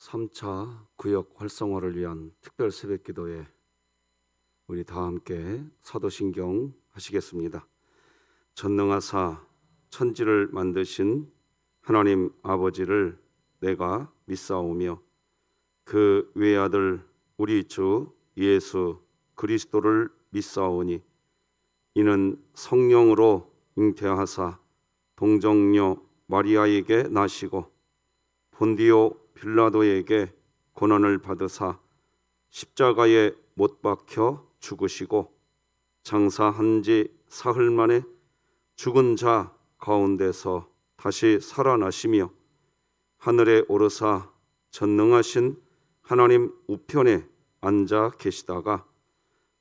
3차 구역 활성화를 위한 특별 새벽 기도에 우리 다 함께 사도신경 하시겠습니다. 전능하사 천지를 만드신 하나님 아버지를 내가 믿사오며 그 외아들 우리 주 예수 그리스도를 믿사오니 이는 성령으로 잉태하사 동정녀 마리아에게 나시고 본디오 빌라도에게 고난을 받으사 십자가에 못 박혀 죽으시고 장사한 지 사흘 만에 죽은 자 가운데서 다시 살아나시며 하늘에 오르사 전능하신 하나님 우편에 앉아 계시다가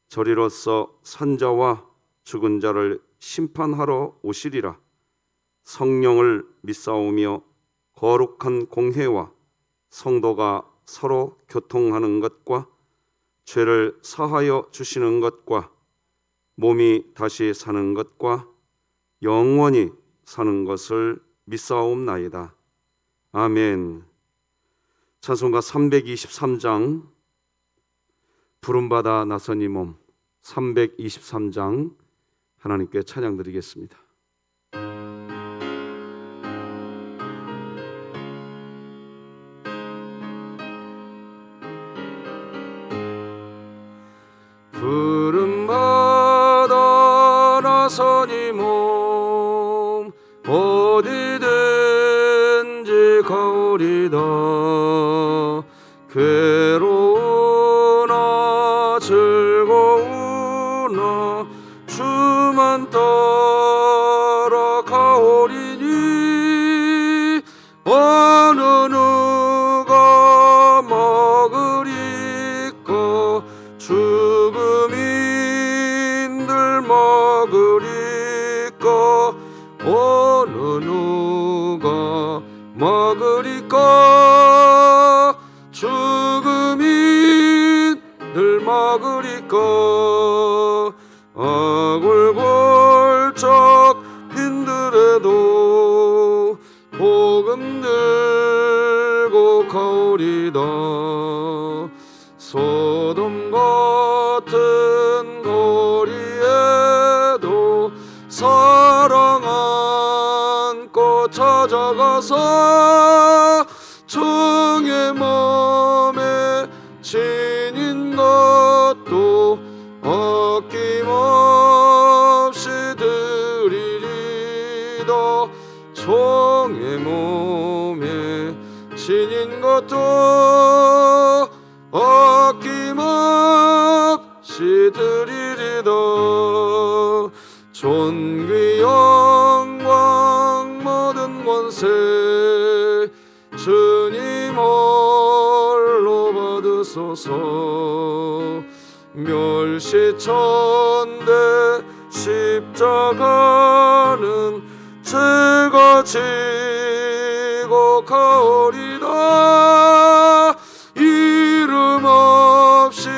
저리로서 산자와 죽은 자를 심판하러 오시리라. 성령을 믿사오며 거룩한 공회와 성도가 서로 교통하는 것과 죄를 사하여 주시는 것과 몸이 다시 사는 것과 영원히 사는 것을 믿사옵나이다. 아멘. 찬송가 323장 부름받아 나선 이 몸 323장 하나님께 찬양 드리겠습니다. 부름받아 나선 이 몸 어디든지 가오리다. 괴로우나 즐거우나 주만 따라 가오리니 어느 누가 먹으리까 죽음인들 먹으리까 어느 누가 먹으리까 죽음인들 먹으리까 아굴골짝 빈들에도 복음 들고 가오리다. 소돔 같은 거리에도 사랑 안고 찾아가서 정의 몸에 지닌 것도 아낌없이 드리리다. 정의 몸에 지닌 것도 아낌없이 드리리다. 존귀 영광 모든 권세 주님 홀로 받으소서. 멸시천대 십자가는 제가 지고 가오리다. 이름 없이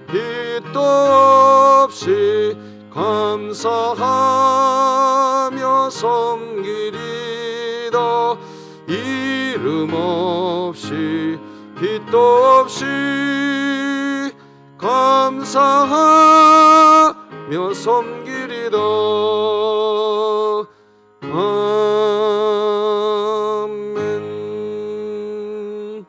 빛도 없이 감사하며 섬기리다. 이름 없이 빛도 없이 감사하며 섬기리다. 아멘.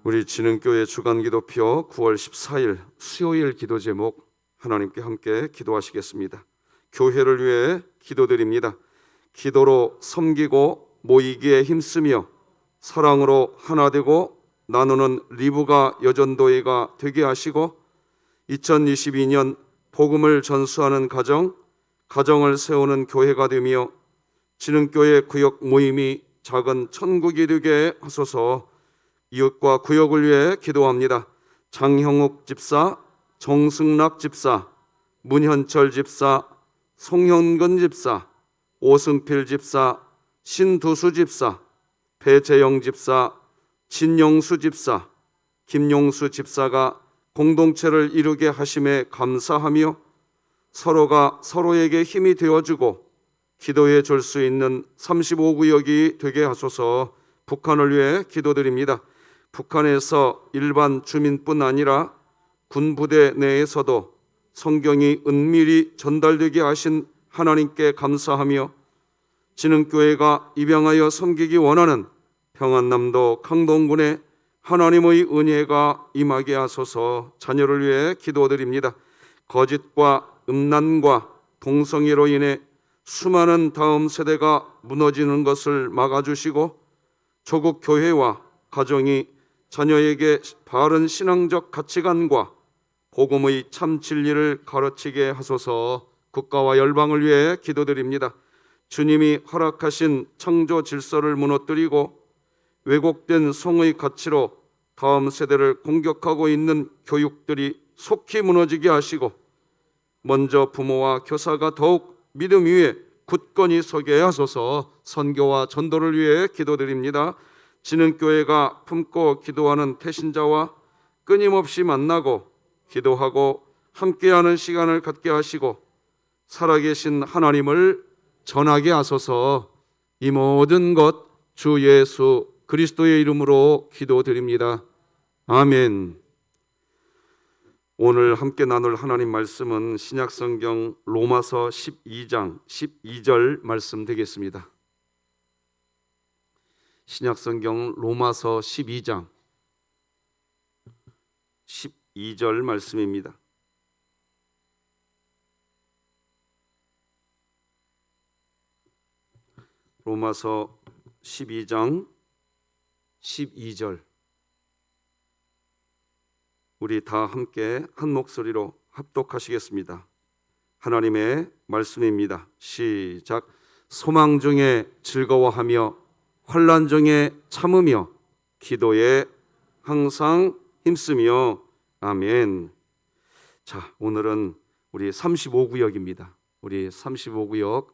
우리 진흥교회 주간기도표 9월 14일 수요일 기도 제목 하나님께 함께 기도하시겠습니다. 교회를 위해 기도드립니다. 기도로 섬기고 모이기에 힘쓰며 사랑으로 하나 되고 나누는 리브가 여전도회가 되게 하시고 2022년 복음을 전수하는 가정을 세우는 교회가 되며 진흥교회 구역 모임이 작은 천국이 되게 하소서. 이웃과 구역을 위해 기도합니다. 장형욱 집사, 정승락 집사, 문현철 집사, 송현근 집사, 오승필 집사, 신두수 집사, 배재영 집사, 진영수 집사, 김용수 집사가 공동체를 이루게 하심에 감사하며 서로가 서로에게 힘이 되어주고 기도해 줄 수 있는 35구역이 되게 하소서. 북한을 위해 기도드립니다. 북한에서 일반 주민뿐 아니라 군부대 내에서도 성경이 은밀히 전달되게 하신 하나님께 감사하며 진흥교회가 입양하여 섬기기 원하는 평안남도 강동군에 하나님의 은혜가 임하게 하소서. 자녀를 위해 기도드립니다. 거짓과 음란과 동성애로 인해 수많은 다음 세대가 무너지는 것을 막아주시고 조국 교회와 가정이 자녀에게 바른 신앙적 가치관과 복음의 참 진리를 가르치게 하소서. 국가와 열방을 위해 기도드립니다. 주님이 허락하신 창조 질서를 무너뜨리고 왜곡된 성의 가치로 다음 세대를 공격하고 있는 교육들이 속히 무너지게 하시고 먼저 부모와 교사가 더욱 믿음 위에 굳건히 서게 하소서. 선교와 전도를 위해 기도드립니다. 진흥교회가 품고 기도하는 태신자와 끊임없이 만나고 기도하고 함께하는 시간을 갖게 하시고 살아계신 하나님을 전하게 하소서. 이 모든 것 주 예수 그리스도의 이름으로 기도드립니다. 아멘. 오늘 함께 나눌 하나님 말씀은 신약성경 로마서 12장 12절 말씀 되겠습니다. 신약성경 로마서 12장 12절 말씀입니다. 로마서 12장 12절 우리 다 함께 한 목소리로 합독하시겠습니다. 하나님의 말씀입니다. 시작. 소망 중에 즐거워하며 환난 중에 참으며 기도에 항상 힘쓰며 아멘. 자, 오늘은 우리 35구역입니다. 우리 35구역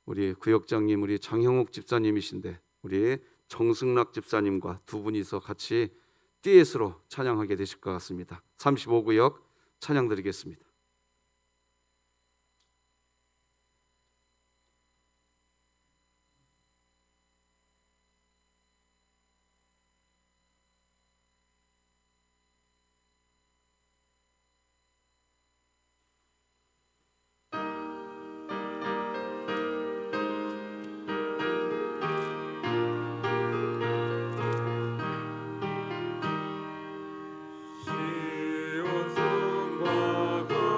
우리 구역장님 우리 장형욱 집사님이신데 우리 정승락 집사님과 두 분이서 같이 듀엣으로 찬양하게 되실 것 같습니다. 35구역 찬양 드리겠습니다. 시온성과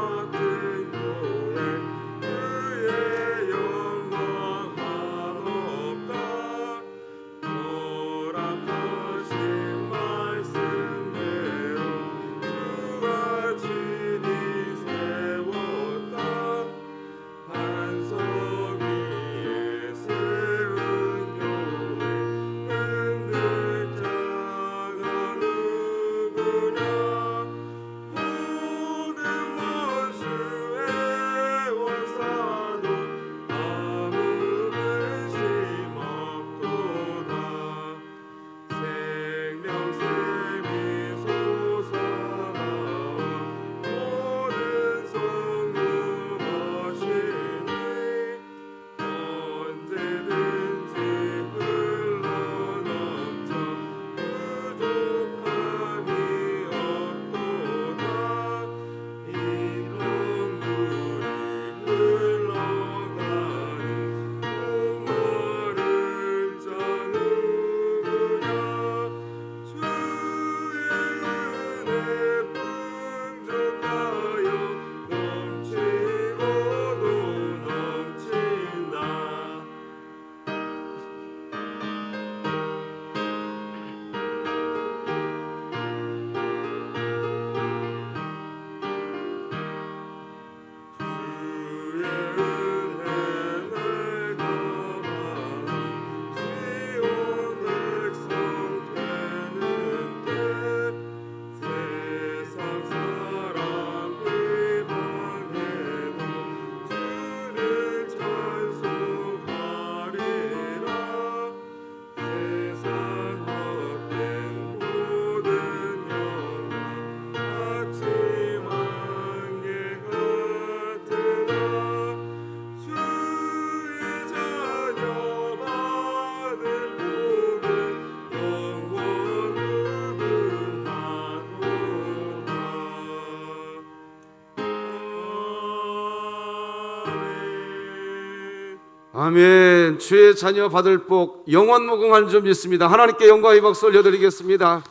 아멘. 주의 자녀 받을 복 영원 무궁한 줄 믿습니다. 하나님께 영광의 박수 올려드리겠습니다.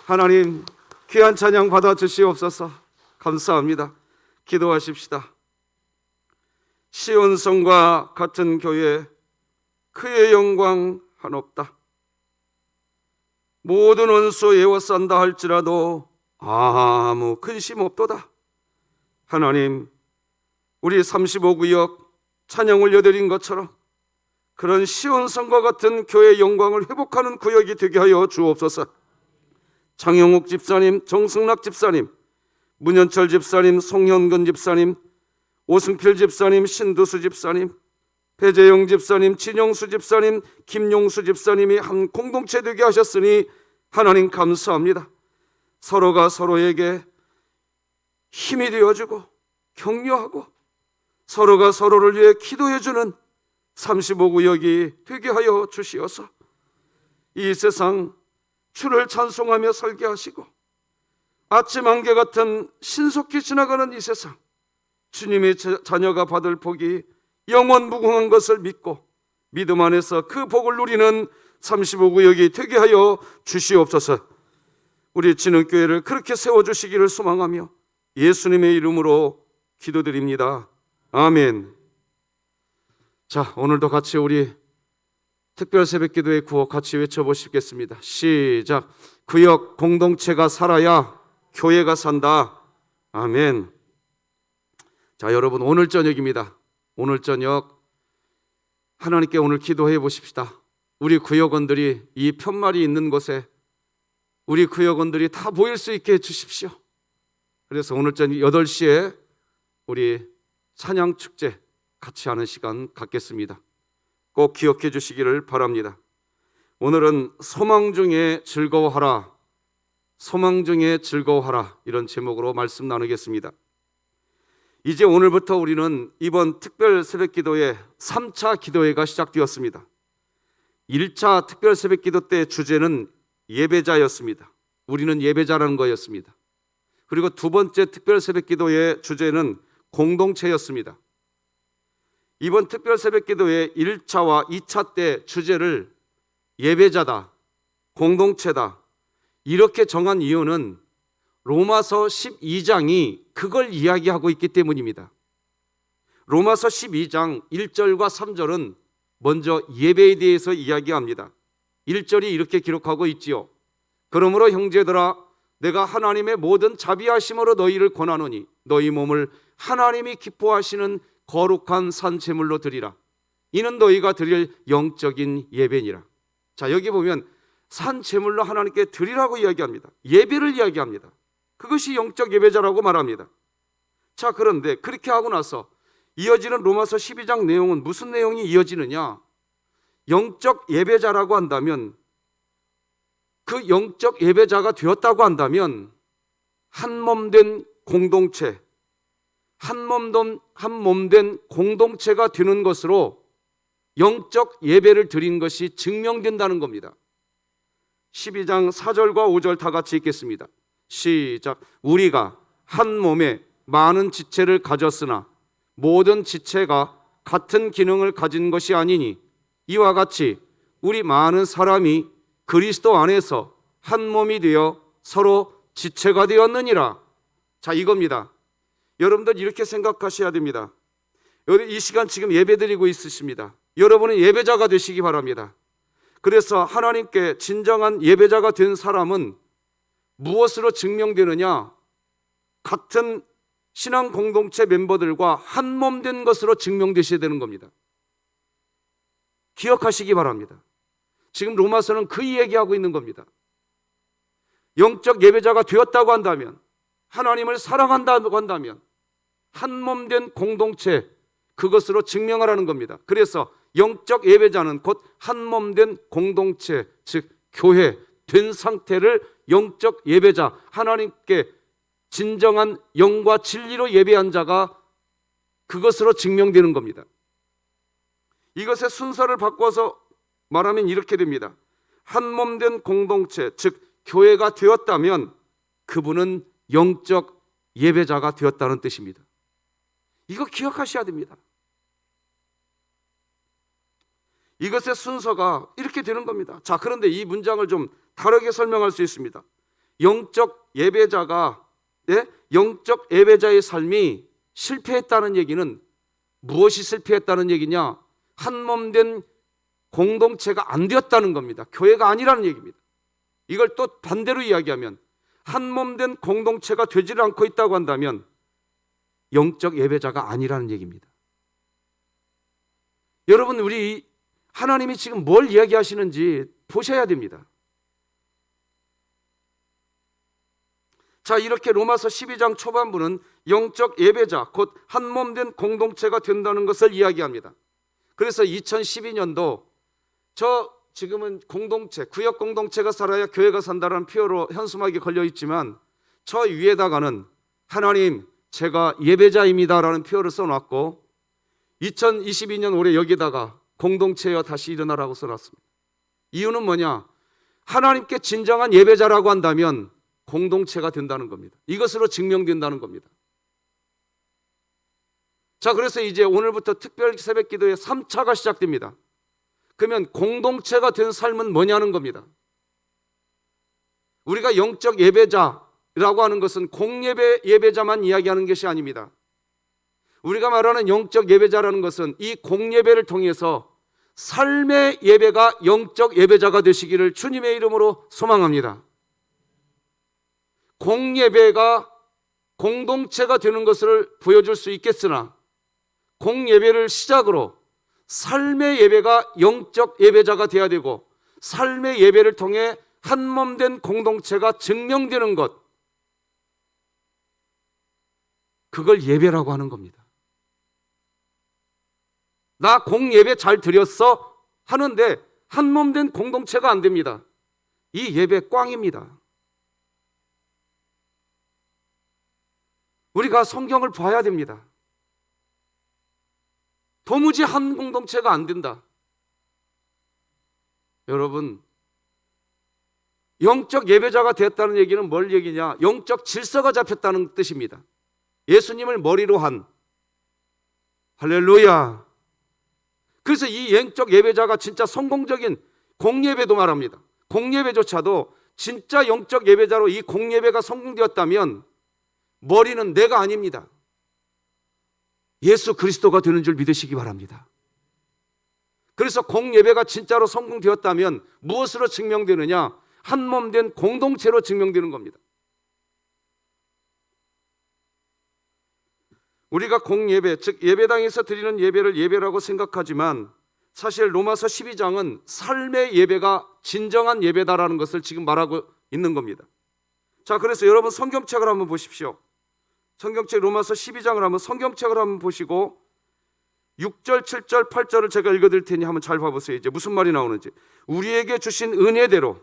하나님 귀한 찬양 받아 주시옵소서. 감사합니다. 기도하십시다. 시온성과 같은 교회 그의 영광 한없다. 모든 원수 에워싼다 할지라도 아무 근심 없도다. 하나님, 우리 35구역 찬양 올려드린 것처럼 그런 시온성과 같은 교회의 영광을 회복하는 구역이 되게 하여 주옵소서. 장영욱 집사님, 정승락 집사님, 문현철 집사님, 송현근 집사님, 오승필 집사님, 신두수 집사님, 배재영 집사님, 진영수 집사님, 김용수 집사님이 한 공동체 되게 하셨으니 하나님 감사합니다. 서로가 서로에게 힘이 되어주고 격려하고 서로가 서로를 위해 기도해주는 35구역이 되게 하여 주시어서 이 세상 주를 찬송하며 살게 하시고 아침 안개 같은 신속히 지나가는 이 세상 주님의 자녀가 받을 복이 영원 무궁한 것을 믿고 믿음 안에서 그 복을 누리는 35구역이 되게 하여 주시옵소서. 우리 진흥교회를 그렇게 세워주시기를 소망하며 예수님의 이름으로 기도드립니다. 아멘. 자, 오늘도 같이 우리 특별 새벽기도의 구호 같이 외쳐보시겠습니다. 시작. 구역 공동체가 살아야 교회가 산다. 아멘. 자, 여러분 오늘 저녁입니다. 오늘 저녁 하나님께 오늘 기도해 보십시다. 우리 구역원들이 이 편말이 있는 곳에 우리 구역원들이 다 모일 수 있게 해주십시오. 그래서 오늘 저녁 8시에 우리 찬양축제 같이 하는 시간 갖겠습니다. 꼭 기억해 주시기를 바랍니다. 오늘은 소망 중에 즐거워하라, 소망 중에 즐거워하라 이런 제목으로 말씀 나누겠습니다. 이제 오늘부터 우리는 이번 특별 새벽기도의 3차 기도회가 시작되었습니다. 1차 특별 새벽기도 때 주제는 예배자였습니다. 우리는 예배자라는 거였습니다. 그리고 두 번째 특별 새벽기도의 주제는 공동체였습니다. 이번 특별 새벽기도의 1차와 2차 때 주제를 예배자다, 공동체다 이렇게 정한 이유는 로마서 12장이 그걸 이야기하고 있기 때문입니다. 로마서 12장 1절과 3절은 먼저 예배에 대해서 이야기합니다. 1절이 이렇게 기록하고 있지요. 그러므로 형제들아 내가 하나님의 모든 자비하심으로 너희를 권하노니 너희 몸을 하나님이 기뻐하시는 거룩한 산 제물로 드리라. 이는 너희가 드릴 영적인 예배니라. 자, 여기 보면 산 제물로 하나님께 드리라고 이야기합니다. 예배를 이야기합니다. 그것이 영적 예배자라고 말합니다. 자, 그런데 그렇게 하고 나서 이어지는 로마서 12장 내용은 무슨 내용이 이어지느냐? 영적 예배자라고 한다면 그 영적 예배자가 되었다고 한다면 한 몸 된 공동체, 한 몸 된 공동체가 되는 것으로 영적 예배를 드린 것이 증명된다는 겁니다. 12장 4절과 5절 다 같이 읽겠습니다. 시작. 우리가 한 몸에 많은 지체를 가졌으나 모든 지체가 같은 기능을 가진 것이 아니니 이와 같이 우리 많은 사람이 그리스도 안에서 한 몸이 되어 서로 지체가 되었느니라. 자, 이겁니다. 여러분들 이렇게 생각하셔야 됩니다. 이 시간 지금 예배드리고 있으십니다. 여러분은 예배자가 되시기 바랍니다. 그래서 하나님께 진정한 예배자가 된 사람은 무엇으로 증명되느냐? 같은 신앙 공동체 멤버들과 한 몸 된 것으로 증명되셔야 되는 겁니다. 기억하시기 바랍니다. 지금 로마서는 그 얘기하고 있는 겁니다. 영적 예배자가 되었다고 한다면, 하나님을 사랑한다고 한다면 한 몸 된 공동체, 그것으로 증명하라는 겁니다. 그래서 영적 예배자는 곧 한 몸 된 공동체, 즉 교회 된 상태를 영적 예배자, 하나님께 진정한 영과 진리로 예배한 자가 그것으로 증명되는 겁니다. 이것의 순서를 바꿔서 말하면 이렇게 됩니다. 한 몸 된 공동체, 즉 교회가 되었다면 그분은 영적 예배자가 되었다는 뜻입니다. 이거 기억하셔야 됩니다. 이것의 순서가 이렇게 되는 겁니다. 자, 그런데 이 문장을 좀 다르게 설명할 수 있습니다. 영적 예배자가, 영적 예배자의 삶이 실패했다는 얘기는 무엇이 실패했다는 얘기냐? 한 몸 된 공동체가 안 되었다는 겁니다. 교회가 아니라는 얘기입니다. 이걸 또 반대로 이야기하면 한 몸 된 공동체가 되지를 않고 있다고 한다면 영적 예배자가 아니라는 얘기입니다. 여러분, 우리 하나님이 지금 뭘 이야기하시는지 보셔야 됩니다. 자, 이렇게 로마서 12장 초반부는 영적 예배자, 곧 한 몸 된 공동체가 된다는 것을 이야기합니다. 그래서 2012년도 지금은 공동체, 구역 공동체가 살아야 교회가 산다는 표어로 현수막이 걸려 있지만 저 위에다가는 하나님, 제가 예배자입니다라는 표어를 써놨고 2022년 올해 여기다가 공동체여 다시 일어나라고 써놨습니다. 이유는 뭐냐? 하나님께 진정한 예배자라고 한다면 공동체가 된다는 겁니다. 이것으로 증명된다는 겁니다. 자, 그래서 이제 오늘부터 특별 새벽 기도의 3차가 시작됩니다. 그러면 공동체가 된 삶은 뭐냐는 겁니다. 우리가 영적 예배자라고 하는 것은 공예배 예배자만 이야기하는 것이 아닙니다. 우리가 말하는 영적 예배자라는 것은 이 공예배를 통해서 삶의 예배가 영적 예배자가 되시기를 주님의 이름으로 소망합니다. 공예배가 공동체가 되는 것을 보여줄 수 있겠으나 공예배를 시작으로 삶의 예배가 영적 예배자가 되어야 되고 삶의 예배를 통해 한 몸 된 공동체가 증명되는 것, 그걸 예배라고 하는 겁니다. 나 공예배 잘 드렸어 하는데 한 몸 된 공동체가 안 됩니다. 이 예배 꽝입니다. 우리가 성경을 봐야 됩니다. 도무지 한 공동체가 안 된다. 여러분, 영적 예배자가 되었다는 얘기는 뭘 얘기냐? 영적 질서가 잡혔다는 뜻입니다. 예수님을 머리로 한, 할렐루야. 그래서 이 영적 예배자가 진짜 성공적인 공예배도 말합니다. 공예배조차도 진짜 영적 예배자로 이 공예배가 성공되었다면 머리는 내가 아닙니다. 예수 그리스도가 되는 줄 믿으시기 바랍니다. 그래서 공예배가 진짜로 성공되었다면 무엇으로 증명되느냐? 한 몸 된 공동체로 증명되는 겁니다. 우리가 공예배, 즉 예배당에서 드리는 예배를 예배라고 생각하지만 사실 로마서 12장은 삶의 예배가 진정한 예배다라는 것을 지금 말하고 있는 겁니다. 자, 그래서 여러분 성경책을 한번 보십시오. 성경책 로마서 12장을 한번 성경책을 한번 보시고 6절, 7절, 8절을 제가 읽어드릴 테니 한번 잘 봐보세요. 이제 무슨 말이 나오는지. 우리에게 주신 은혜대로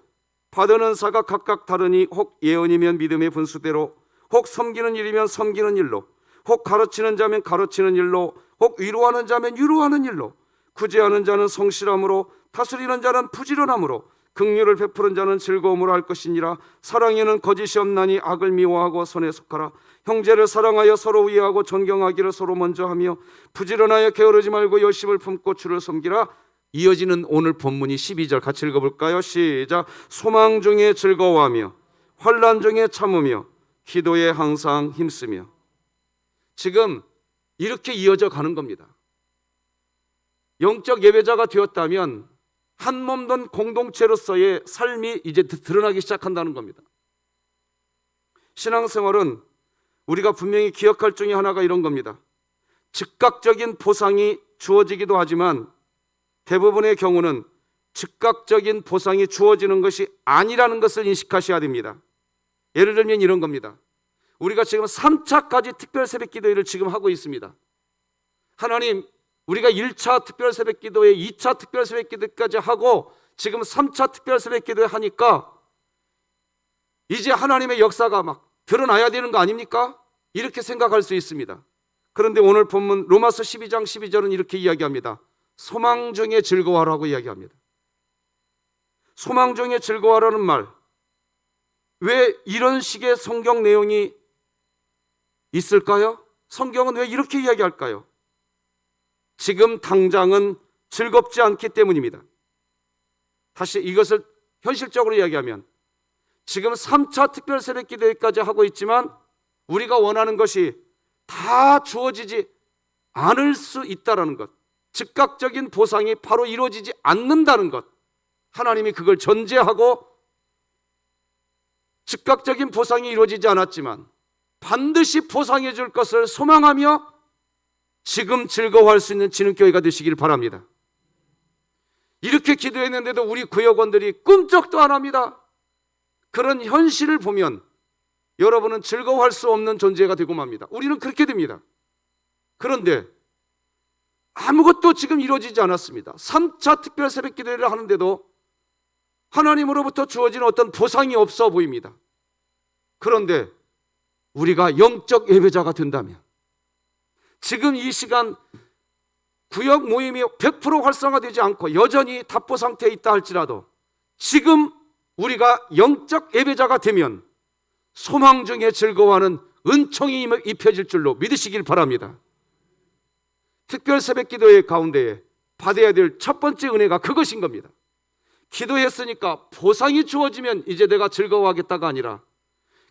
받은 은사가 각각 다르니 혹 예언이면 믿음의 분수대로, 혹 섬기는 일이면 섬기는 일로, 혹 가르치는 자면 가르치는 일로, 혹 위로하는 자면 위로하는 일로, 구제하는 자는 성실함으로, 다스리는 자는 부지런함으로, 긍휼을 베푸는 자는 즐거움으로 할 것이니라. 사랑에는 거짓이 없나니 악을 미워하고 선에 속하라. 형제를 사랑하여 서로 이해하고 존경하기를 서로 먼저 하며 부지런하여 게으르지 말고 열심을 품고 주를 섬기라. 이어지는 오늘 본문이 12절 같이 읽어볼까요? 시작. 소망 중에 즐거워하며 환난 중에 참으며 기도에 항상 힘쓰며. 지금 이렇게 이어져 가는 겁니다. 영적 예배자가 되었다면 한 몸 된 공동체로서의 삶이 이제 드러나기 시작한다는 겁니다. 신앙생활은 우리가 분명히 기억할 중에 하나가 이런 겁니다. 즉각적인 보상이 주어지기도 하지만 대부분의 경우는 즉각적인 보상이 주어지는 것이 아니라는 것을 인식하셔야 됩니다. 예를 들면 이런 겁니다. 우리가 지금 3차까지 특별 새벽 기도회를 지금 하고 있습니다. 하나님, 우리가 1차 특별 새벽 기도회, 2차 특별 새벽 기도까지 하고 지금 3차 특별 새벽 기도회 하니까 이제 하나님의 역사가 막 드러나야 되는 거 아닙니까? 이렇게 생각할 수 있습니다. 그런데 오늘 본문 로마서 12장 12절은 이렇게 이야기합니다. 소망 중에 즐거워하라고 이야기합니다. 소망 중에 즐거워하라는 말, 왜 이런 식의 성경 내용이 있을까요? 성경은 왜 이렇게 이야기할까요? 지금 당장은 즐겁지 않기 때문입니다. 다시 이것을 현실적으로 이야기하면 지금 3차 특별 새벽 기도회까지 하고 있지만 우리가 원하는 것이 다 주어지지 않을 수 있다는 것, 즉각적인 보상이 바로 이루어지지 않는다는 것, 하나님이 그걸 전제하고 즉각적인 보상이 이루어지지 않았지만 반드시 보상해 줄 것을 소망하며 지금 즐거워할 수 있는 진흥교회가 되시길 바랍니다. 이렇게 기도했는데도 우리 구역원들이 꿈쩍도 안 합니다. 그런 현실을 보면 여러분은 즐거워할 수 없는 존재가 되고 맙니다. 우리는 그렇게 됩니다. 그런데 아무것도 지금 이루어지지 않았습니다. 3차 특별 새벽 기도회를 하는데도 하나님으로부터 주어진 어떤 보상이 없어 보입니다. 그런데 우리가 영적 예배자가 된다면 지금 이 시간 구역 모임이 100% 활성화되지 않고 여전히 답보 상태에 있다 할지라도 지금 우리가 영적 예배자가 되면 소망 중에 즐거워하는 은총이 입혀질 줄로 믿으시길 바랍니다. 특별 새벽 기도회 가운데에 받아야 될 첫 번째 은혜가 그것인 겁니다. 기도했으니까 보상이 주어지면 이제 내가 즐거워하겠다가 아니라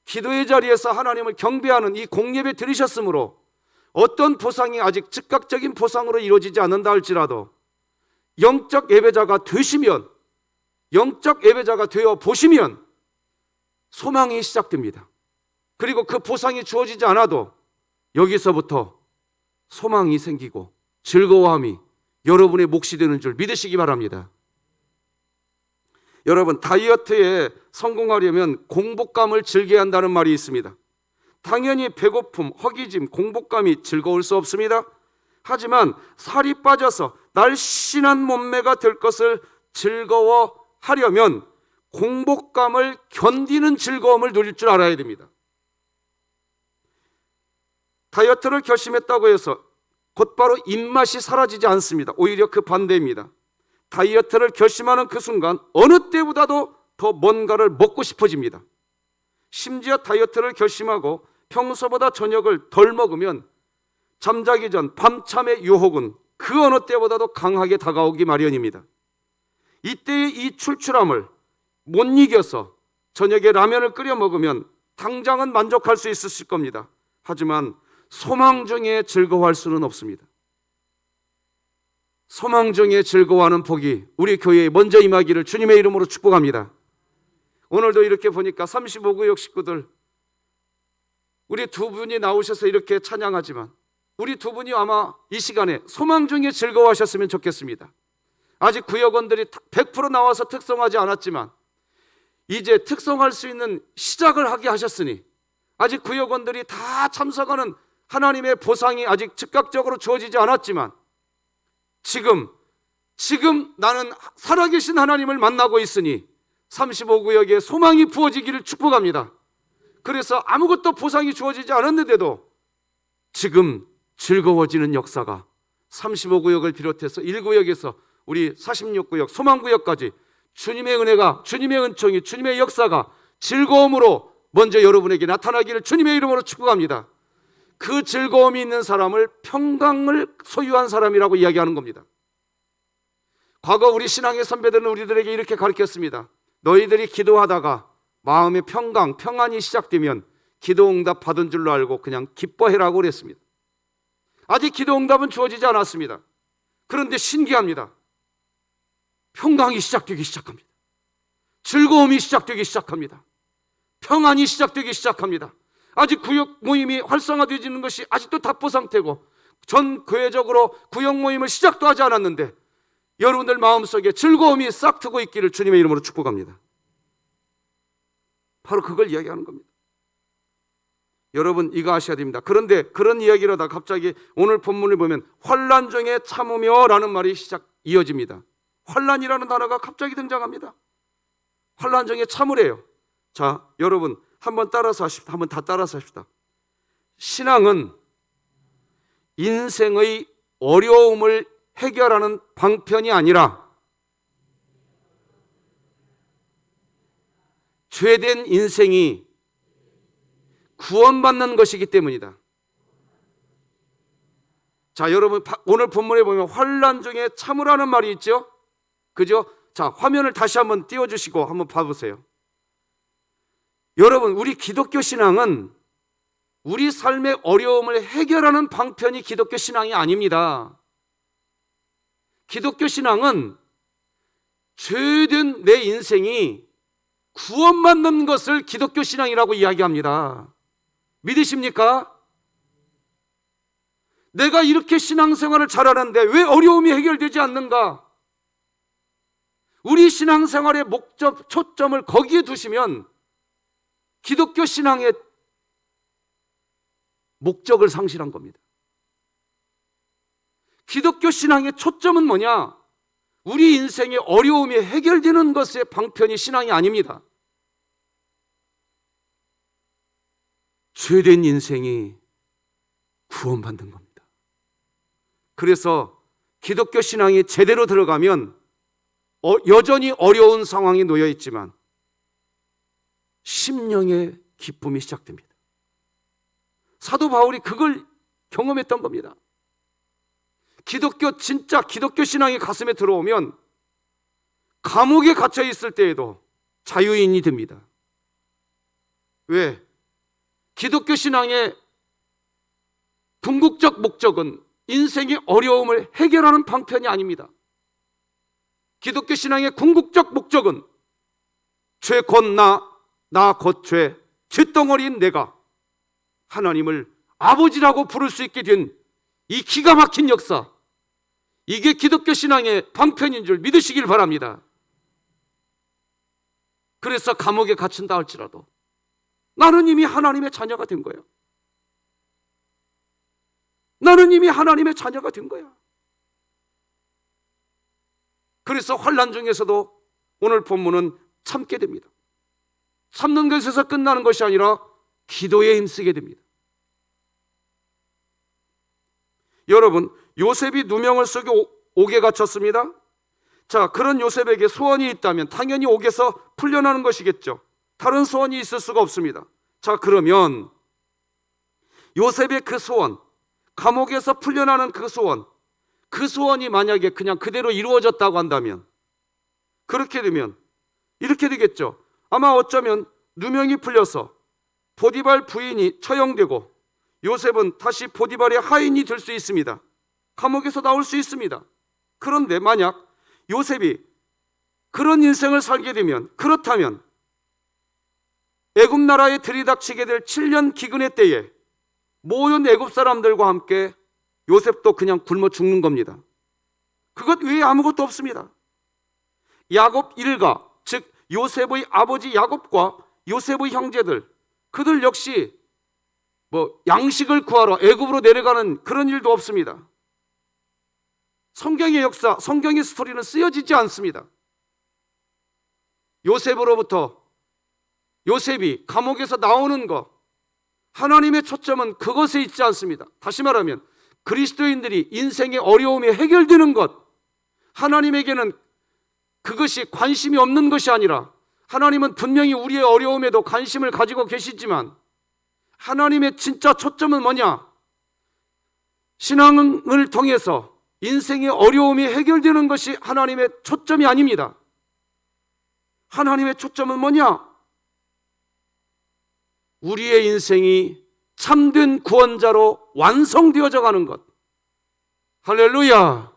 기도의 자리에서 하나님을 경배하는 이 공예배 드리셨으므로 어떤 보상이 아직 즉각적인 보상으로 이루어지지 않는다 할지라도 영적 예배자가 되시면, 영적 예배자가 되어 보시면 소망이 시작됩니다. 그리고 그 보상이 주어지지 않아도 여기서부터 소망이 생기고 즐거워함이 여러분의 몫이 되는 줄 믿으시기 바랍니다. 여러분, 다이어트에 성공하려면 공복감을 즐겨야 한다는 말이 있습니다. 당연히 배고픔, 허기짐, 공복감이 즐거울 수 없습니다. 하지만 살이 빠져서 날씬한 몸매가 될 것을 즐거워하려면 공복감을 견디는 즐거움을 누릴 줄 알아야 됩니다. 다이어트를 결심했다고 해서 곧바로 입맛이 사라지지 않습니다. 오히려 그 반대입니다. 다이어트를 결심하는 그 순간 어느 때보다도 더 뭔가를 먹고 싶어집니다. 심지어 다이어트를 결심하고 평소보다 저녁을 덜 먹으면 잠자기 전 밤참의 유혹은 그 어느 때보다도 강하게 다가오기 마련입니다. 이때의 이 출출함을 못 이겨서 저녁에 라면을 끓여 먹으면 당장은 만족할 수 있으실 겁니다. 하지만 소망 중에 즐거워할 수는 없습니다. 소망 중에 즐거워하는 복이 우리 교회에 먼저 임하기를 주님의 이름으로 축복합니다. 오늘도 이렇게 보니까 35구역 식구들 우리 두 분이 나오셔서 이렇게 찬양하지만 우리 두 분이 아마 이 시간에 소망 중에 즐거워하셨으면 좋겠습니다. 아직 구역원들이 100% 나와서 특성하지 않았지만 이제 특성할 수 있는 시작을 하게 하셨으니 아직 구역원들이 다 참석하는 하나님의 보상이 아직 즉각적으로 주어지지 않았지만 지금 나는 살아계신 하나님을 만나고 있으니 35구역에 소망이 부어지기를 축복합니다. 그래서 아무것도 보상이 주어지지 않았는데도 지금 즐거워지는 역사가 35구역을 비롯해서 1구역에서 우리 46구역 소망구역까지 주님의 은혜가, 주님의 은총이, 주님의 역사가 즐거움으로 먼저 여러분에게 나타나기를 주님의 이름으로 축복합니다. 그 즐거움이 있는 사람을 평강을 소유한 사람이라고 이야기하는 겁니다. 과거 우리 신앙의 선배들은 우리들에게 이렇게 가르쳤습니다. 너희들이 기도하다가 마음의 평안이 시작되면 기도응답 받은 줄로 알고 그냥 기뻐해라고 그랬습니다. 아직 기도응답은 주어지지 않았습니다. 그런데 신기합니다. 평강이 시작되기 시작합니다. 즐거움이 시작되기 시작합니다. 평안이 시작되기 시작합니다. 아직 구역 모임이 활성화되어지는 것이 아직도 답보 상태고 전 교회적으로 구역 모임을 시작도 하지 않았는데 여러분들 마음속에 즐거움이 싹 트고 있기를 주님의 이름으로 축복합니다. 바로 그걸 이야기하는 겁니다. 여러분 이거 아셔야 됩니다. 그런데 그런 이야기를 하다 갑자기 오늘 본문을 보면 환난 중에 참으며 라는 말이 이어집니다. 환난이라는 단어가 갑자기 등장합니다. 환난 중에 참으래요. 자, 여러분 한번 따라서 하십시다. 한번 다 따라서 합시다. 신앙은 인생의 어려움을 해결하는 방편이 아니라 죄된 인생이 구원받는 것이기 때문이다. 자, 여러분 오늘 본문에 보면 환난 중에 참으라는 말이 있죠? 그죠? 자, 화면을 다시 한번 띄워주시고 한번 봐보세요. 여러분, 우리 기독교 신앙은 우리 삶의 어려움을 해결하는 방편이 기독교 신앙이 아닙니다. 기독교 신앙은 죄된 내 인생이 구원받는 것을 기독교 신앙이라고 이야기합니다. 믿으십니까? 내가 이렇게 신앙생활을 잘하는데 왜 어려움이 해결되지 않는가? 우리 신앙생활의 목적, 초점을 거기에 두시면 기독교 신앙의 목적을 상실한 겁니다. 기독교 신앙의 초점은 뭐냐? 우리 인생의 어려움이 해결되는 것의 방편이 신앙이 아닙니다. 죄된 인생이 구원받는 겁니다. 그래서 기독교 신앙이 제대로 들어가면 여전히 어려운 상황에 놓여 있지만 심령의 기쁨이 시작됩니다. 사도 바울이 그걸 경험했던 겁니다. 진짜 기독교 신앙이 가슴에 들어오면 감옥에 갇혀 있을 때에도 자유인이 됩니다. 왜? 기독교 신앙의 궁극적 목적은 인생의 어려움을 해결하는 방편이 아닙니다. 기독교 신앙의 궁극적 목적은 죄 곧 나 곧 죄, 죄덩어리인 내가 하나님을 아버지라고 부를 수 있게 된 이 기가 막힌 역사, 이게 기독교 신앙의 방편인 줄 믿으시길 바랍니다. 그래서 감옥에 갇힌다 할지라도 나는 이미 하나님의 자녀가 된 거야. 나는 이미 하나님의 자녀가 된 거야. 그래서 환난 중에서도 오늘 본문은 참게 됩니다. 참는 것에서 끝나는 것이 아니라 기도에 힘쓰게 됩니다. 여러분, 요셉이 누명을 쓰고 옥에 갇혔습니다. 자, 그런 요셉에게 소원이 있다면 당연히 옥에서 풀려나는 것이겠죠. 다른 소원이 있을 수가 없습니다. 자, 그러면 요셉의 그 소원, 감옥에서 풀려나는 그 소원이 만약에 그냥 그대로 이루어졌다고 한다면, 그렇게 되면 이렇게 되겠죠. 아마 어쩌면 누명이 풀려서 보디발 부인이 처형되고 요셉은 다시 보디발의 하인이 될 수 있습니다. 감옥에서 나올 수 있습니다. 그런데 만약 요셉이 그런 인생을 살게 되면, 그렇다면 애굽 나라에 들이닥치게 될 7년 기근의 때에 모든 애굽 사람들과 함께 요셉도 그냥 굶어 죽는 겁니다. 그것 외에 아무것도 없습니다. 야곱 일가, 즉 요셉의 아버지 야곱과 요셉의 형제들, 그들 역시 양식을 구하러 애굽으로 내려가는 그런 일도 없습니다. 성경의 역사, 성경의 스토리는 쓰여지지 않습니다. 요셉이 감옥에서 나오는 것, 하나님의 초점은 그것에 있지 않습니다. 다시 말하면 그리스도인들이 인생의 어려움이 해결되는 것, 하나님에게는 그것이 관심이 없는 것이 아니라 하나님은 분명히 우리의 어려움에도 관심을 가지고 계시지만 하나님의 진짜 초점은 뭐냐? 신앙을 통해서 인생의 어려움이 해결되는 것이 하나님의 초점이 아닙니다. 하나님의 초점은 뭐냐? 우리의 인생이 참된 구원자로 완성되어져 가는 것. 할렐루야!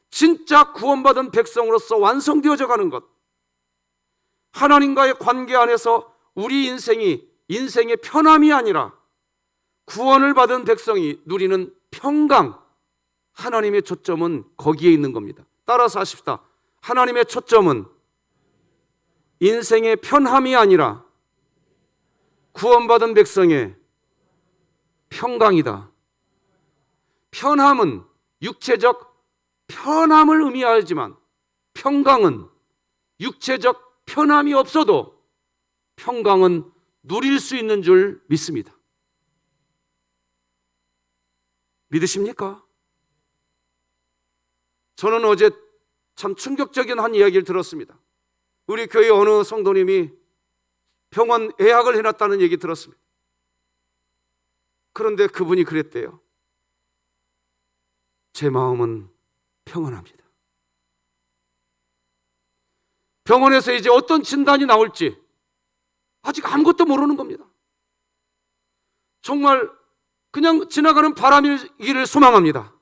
진짜 구원받은 백성으로서 완성되어져 가는 것. 하나님과의 관계 안에서 우리 인생의 편함이 아니라 구원을 받은 백성이 누리는 평강, 하나님의 초점은 거기에 있는 겁니다. 따라서 하십시다. 하나님의 초점은 인생의 편함이 아니라 구원받은 백성의 평강이다. 편함은 육체적 편함을 의미하지만 평강은 육체적 편함이 없어도 평강은 누릴 수 있는 줄 믿습니다. 믿으십니까? 저는 어제 참 충격적인 한 이야기를 들었습니다. 우리 교회 어느 성도님이 병원 예약을 해놨다는 얘기 들었습니다. 그런데 그분이 그랬대요. 제 마음은 평안합니다. 병원에서 이제 어떤 진단이 나올지 아직 아무것도 모르는 겁니다. 정말 그냥 지나가는 바람이기를 소망합니다.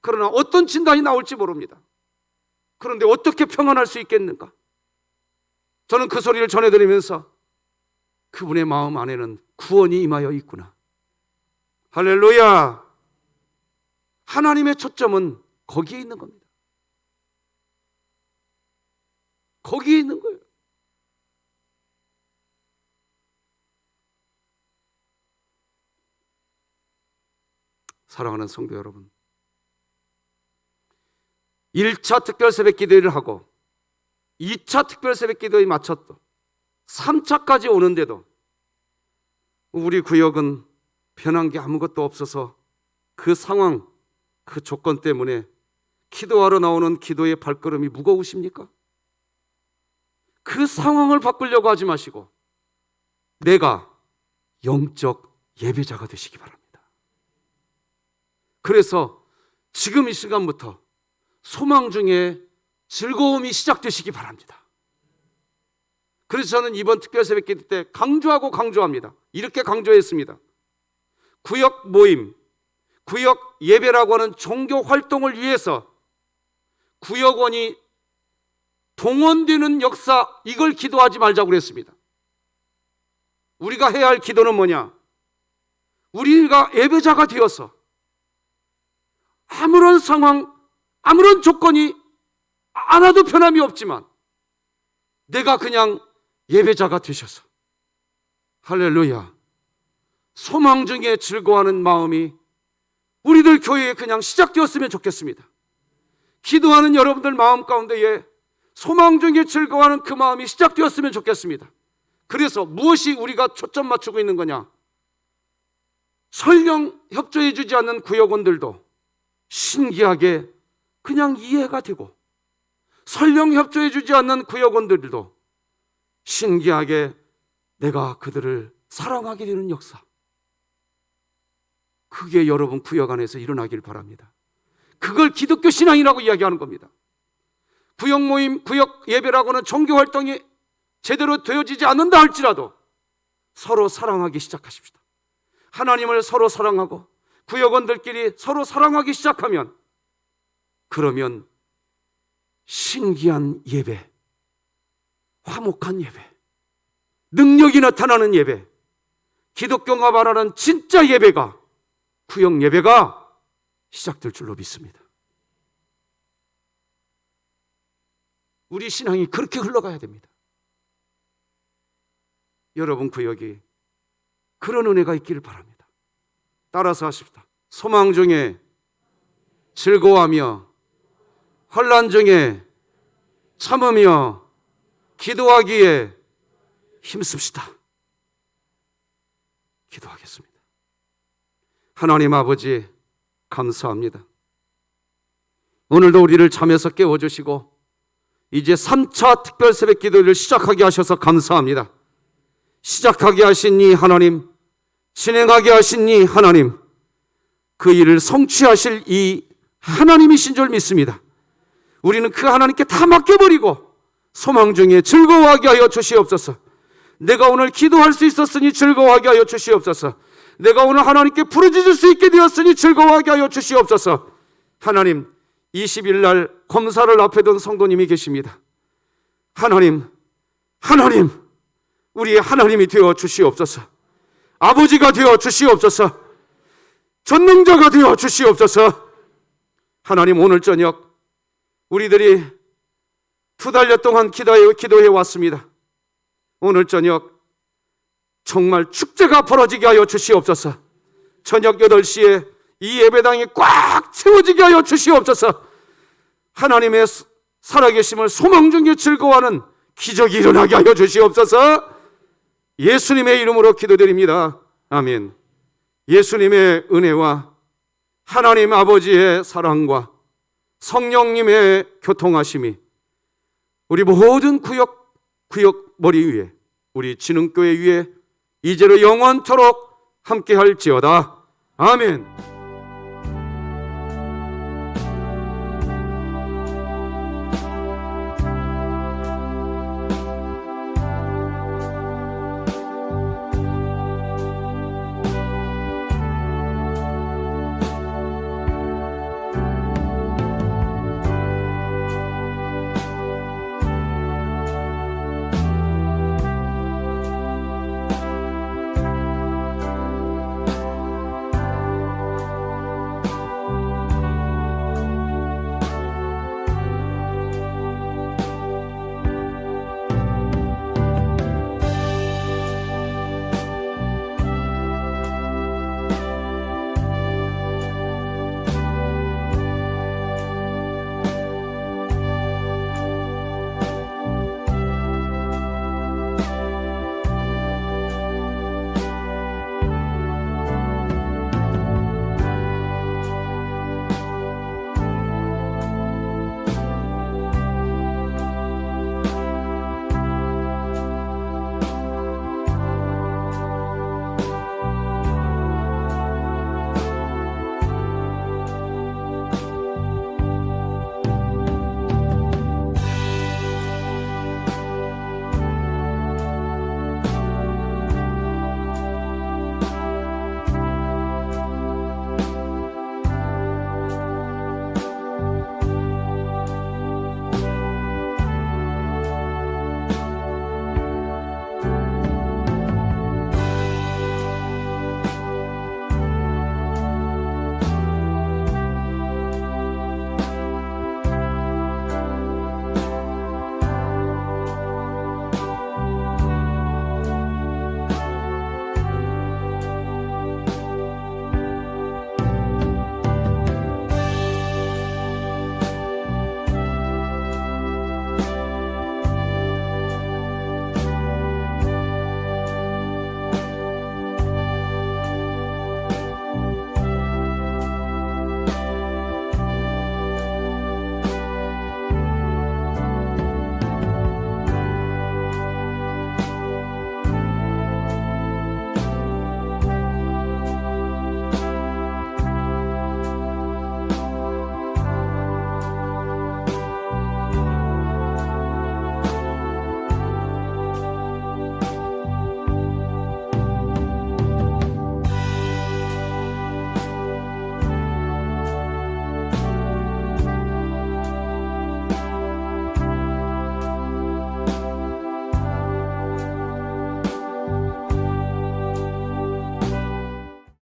그러나 어떤 진단이 나올지 모릅니다. 그런데 어떻게 평안할 수 있겠는가? 저는 그 소리를 전해드리면서 그분의 마음 안에는 구원이 임하여 있구나. 할렐루야! 하나님의 초점은 거기에 있는 겁니다. 거기에 있는 거예요. 사랑하는 성도 여러분, 1차 특별 새벽 기도를 하고 2차 특별 새벽 기도에 마쳤고 3차까지 오는데도 우리 구역은 변한 게 아무것도 없어서 그 상황, 그 조건 때문에 기도하러 나오는 기도의 발걸음이 무거우십니까? 그 상황을 바꾸려고 하지 마시고 내가 영적 예배자가 되시기 바랍니다. 그래서 지금 이 시간부터 소망 중에 즐거움이 시작되시기 바랍니다. 그래서 저는 이번 특별 새벽 기도 때 강조합니다. 이렇게 강조했습니다. 구역 모임, 구역 예배라고 하는 종교 활동을 위해서 구역원이 동원되는 역사, 이걸 기도하지 말자고 그랬습니다. 우리가 해야 할 기도는 뭐냐? 우리가 예배자가 되어서 아무런 상황, 아무런 조건이 하나도 변함이 없지만 내가 그냥 예배자가 되셔서 할렐루야, 소망 중에 즐거워하는 마음이 우리들 교회에 그냥 시작되었으면 좋겠습니다. 기도하는 여러분들 마음 가운데에 소망 중에 즐거워하는 그 마음이 시작되었으면 좋겠습니다. 그래서 무엇이 우리가 초점 맞추고 있는 거냐? 설령 협조해 주지 않는 구역원들도 신기하게 그냥 이해가 되고, 설령 협조해 주지 않는 구역원들도 신기하게 내가 그들을 사랑하게 되는 역사, 그게 여러분 구역 안에서 일어나길 바랍니다. 그걸 기독교 신앙이라고 이야기하는 겁니다. 구역 모임, 구역 예배라고 하는 종교 활동이 제대로 되어지지 않는다 할지라도 서로 사랑하기 시작하십시다. 하나님을 서로 사랑하고 구역원들끼리 서로 사랑하기 시작하면, 그러면 신기한 예배, 화목한 예배, 능력이 나타나는 예배, 기독교가 말하는 진짜 예배가, 구역 예배가 시작될 줄로 믿습니다. 우리 신앙이 그렇게 흘러가야 됩니다. 여러분 구역이 그런 은혜가 있기를 바랍니다. 따라서 하십시다. 소망 중에 즐거워하며 환난 중에 참으며 기도하기에 힘씁시다. 기도하겠습니다. 하나님 아버지, 감사합니다. 오늘도 우리를 잠에서 깨워주시고 이제 3차 특별 새벽 기도를 시작하게 하셔서 감사합니다. 시작하게 하신 이 하나님, 진행하게 하신 이 하나님, 그 일을 성취하실 이 하나님이신 줄 믿습니다. 우리는 그 하나님께 다 맡겨버리고 소망 중에 즐거워하게 하여 주시옵소서. 내가 오늘 기도할 수 있었으니 즐거워하게 하여 주시옵소서. 내가 오늘 하나님께 부르짖을 수 있게 되었으니 즐거워하게 하여 주시옵소서. 하나님, 20일 날 검사를 앞에 둔 성도님이 계십니다. 하나님, 우리의 하나님이 되어 주시옵소서. 아버지가 되어 주시옵소서. 전능자가 되어 주시옵소서. 하나님, 오늘 저녁 우리들이 2달여 동안 기도해 왔습니다. 오늘 저녁 정말 축제가 벌어지게 하여 주시옵소서. 저녁 8시에 이 예배당이 꽉 채워지게 하여 주시옵소서. 하나님의 살아계심을 소망 중에 즐거워하는 기적이 일어나게 하여 주시옵소서. 예수님의 이름으로 기도드립니다. 아멘. 예수님의 은혜와 하나님 아버지의 사랑과 성령님의 교통하심이 우리 모든 구역 머리 위에, 우리 진흥교회 위에 이제로 영원토록 함께 할지어다. 아멘.